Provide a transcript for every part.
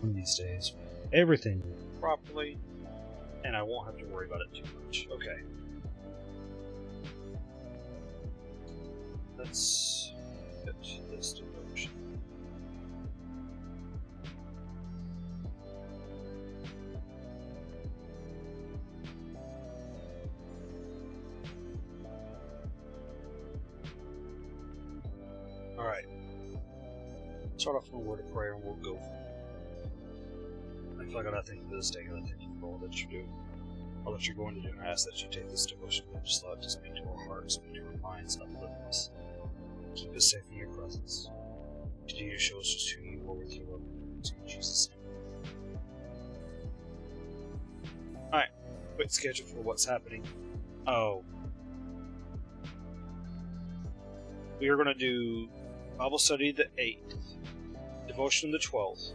One of these days, everything will go properly, and I won't have to worry about it too much. Okay. Let's get this devotion. Alright. Start off with a word of prayer and we'll go. I feel like I gotta thank you for this day, and I thank you for all that you do. All that you're going to do, and I ask that you take this devotion and just allow it to speak to our hearts, speak to our minds, uplift us. Keep us safe in your presence. Continue to show us just who you are with your love. In Jesus' name. Alright, quick schedule for what's happening. Oh. We are going to do Bible study the 8th, devotion the 12th,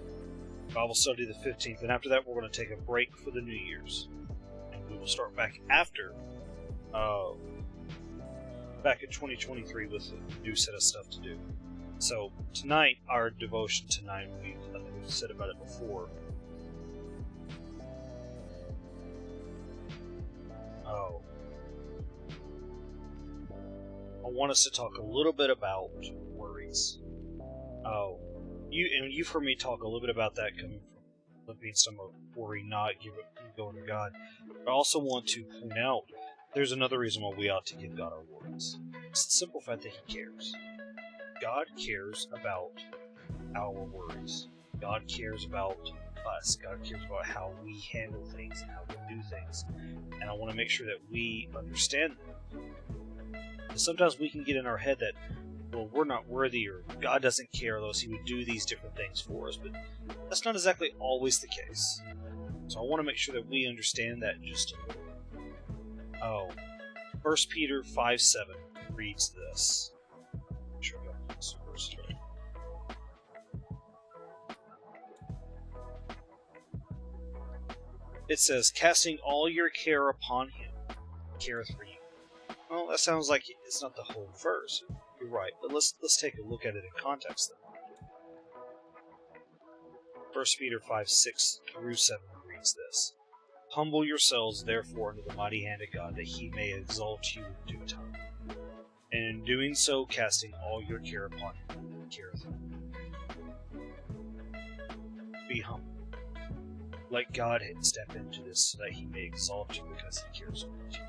Bible study the 15th, and after that we're going to take a break for the New Year's. And we will start back after, back in 2023 with a new set of stuff to do. So tonight, our devotion tonight, I think we've said about it before. Oh. I want us to talk a little bit about worries. Oh. You've heard me talk a little bit about that coming from Philippians, some of worry not, give it, going to God. But I also want to point out there's another reason why we ought to give God our worries. It's the simple fact that He cares. God cares about our worries. God cares about us. God cares about how we handle things and how we do things. And I want to make sure that we understand that. Because sometimes we can get in our head that, well, we're not worthy, or God doesn't care, else He would do these different things for us. But that's not exactly always the case. So I want to make sure that we understand that just a little. Oh, 1 Peter 5:7 reads this. Make sure I got this verse right. It says, "Casting all your care upon Him, He careth for you." Well, that sounds like it's not the whole verse. You're right, but let's take a look at it in context then. 1 Peter 5:6-7 reads this. "Humble yourselves, therefore, under the mighty hand of God, that He may exalt you in due time. And in doing so, casting all your care upon Him, He careth for you." Be humble. Let God step into this so that He may exalt you because He cares about you.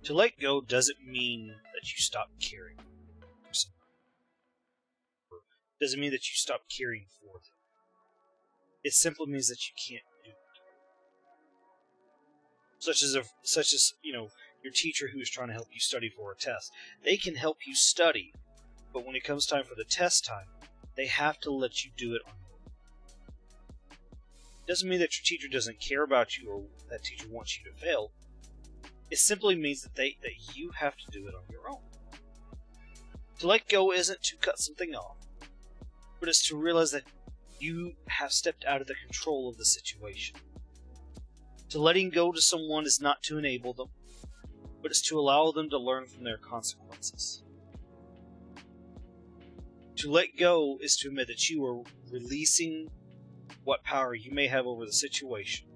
To let go doesn't mean that you stop caring for someone. It doesn't mean that you stop caring for them. It simply means that you can't do it. Such as your teacher who is trying to help you study for a test. They can help you study, but when it comes time for the test time, they have to let you do it on your own. It doesn't mean that your teacher doesn't care about you or that teacher wants you to fail. It simply means that you have to do it on your own. To let go isn't to cut something off, but it's to realize that you have stepped out of the control of the situation. To letting go to someone is not to enable them, but it's to allow them to learn from their consequences. To let go is to admit that you are releasing what power you may have over the situation,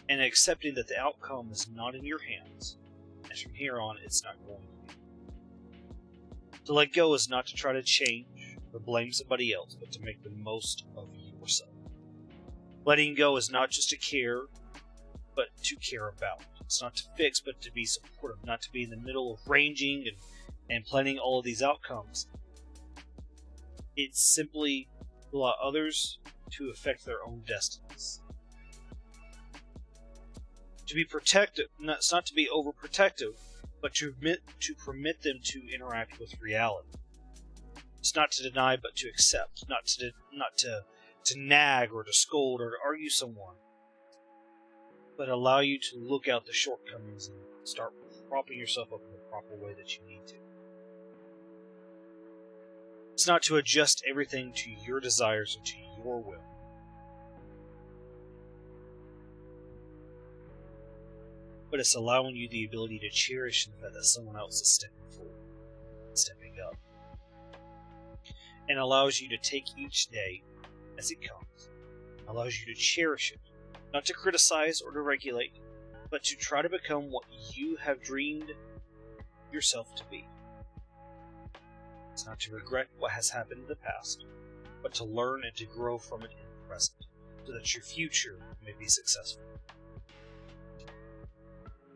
and accepting that the outcome is not in your hands, and from here on it's not going to be. To let go is not to try to change or blame somebody else, but to make the most of yourself. Letting go is not just to care, but to care about. It's not to fix, but to be supportive, not to be in the middle of arranging and planning all of these outcomes. It's simply to allow others to affect their own destinies. To be protective, it's not to be overprotective, but to permit them to interact with reality. It's not to deny, but to accept. Not to nag or to scold or to argue someone, but allow you to look out the shortcomings and start propping yourself up in the proper way that you need to. It's not to adjust everything to your desires and to your will. But it's allowing you the ability to cherish the fact that someone else is stepping forward, stepping up. and allows you to take each day as it comes. Allows you to cherish it, not to criticize or to regulate, but to try to become what you have dreamed yourself to be. It's not to regret what has happened in the past, but to learn and to grow from it in the present, so that your future may be successful.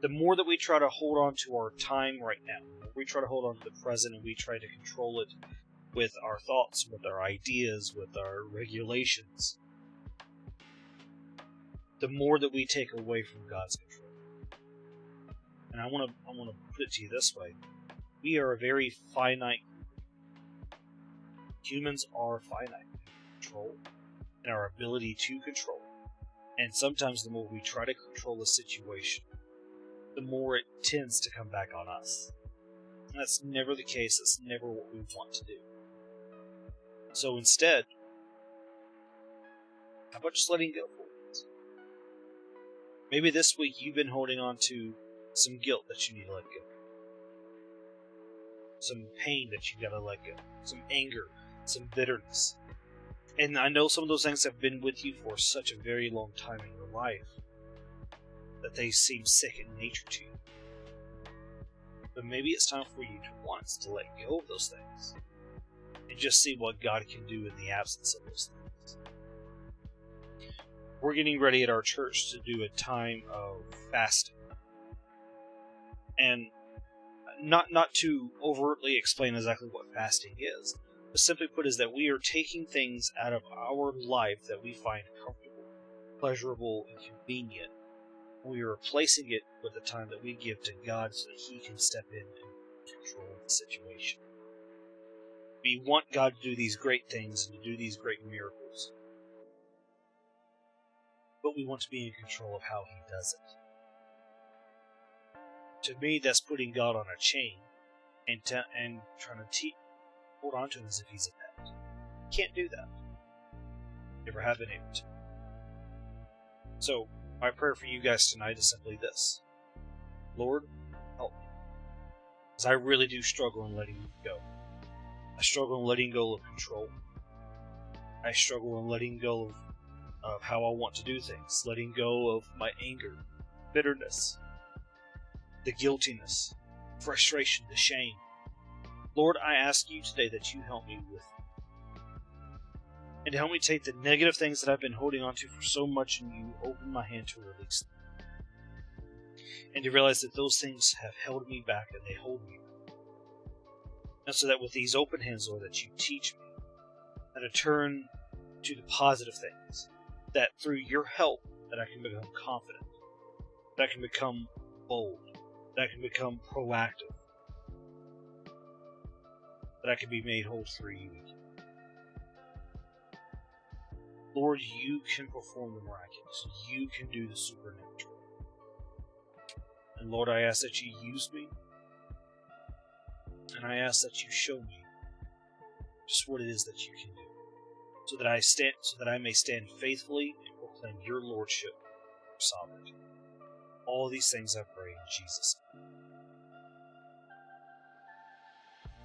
The more that we try to hold on to our time right now, the more we try to hold on to the present and we try to control it with our thoughts, with our ideas, with our regulations, the more that we take away from God's control. And I want to put it to you this way. We are a very finite group. Humans are finite in control and our ability to control. And sometimes the more we try to control a situation, the more it tends to come back on us. And that's never the case. That's never what we want to do. So instead, how about just letting go for it? Maybe this week you've been holding on to some guilt that you need to let go. Some pain that you gotta let go. Some anger, some bitterness. And I know some of those things have been with you for such a very long time in your life that they seem sick in nature to you. But maybe it's time for you to once to let go of those things and just see what God can do in the absence of those things. We're getting ready at our church to do a time of fasting. And not to overtly explain exactly what fasting is, but simply put is that we are taking things out of our life that we find comfortable, pleasurable, and convenient. We are replacing it with the time that we give to God so that He can step in and control the situation. We want God to do these great things and to do these great miracles, but we want to be in control of how He does it. To me, that's putting God on a chain and trying to hold on to Him as if He's a pet. Can't do that. Never have been able to. So, my prayer for you guys tonight is simply this. Lord, help me. Because I really do struggle in letting you go. I struggle in letting go of control. I struggle in letting go of how I want to do things. Letting go of my anger, bitterness, the guiltiness, frustration, the shame. Lord, I ask you today that you help me with it. And to help me take the negative things that I've been holding on to for so much and you open my hand to release them. And to realize that those things have held me back and they hold me back. And so that with these open hands, Lord, that you teach me how to turn to the positive things. That through your help, that I can become confident. That I can become bold. That I can become proactive. That I can be made whole through you. Lord, you can perform the miraculous. You can do the supernatural. And Lord, I ask that you use me. And I ask that you show me just what it is that you can do. So that I may stand faithfully and proclaim your lordship, your sovereignty. All these things I pray in Jesus' name.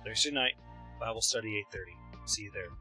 Thursday night, Bible study 8:30. See you there.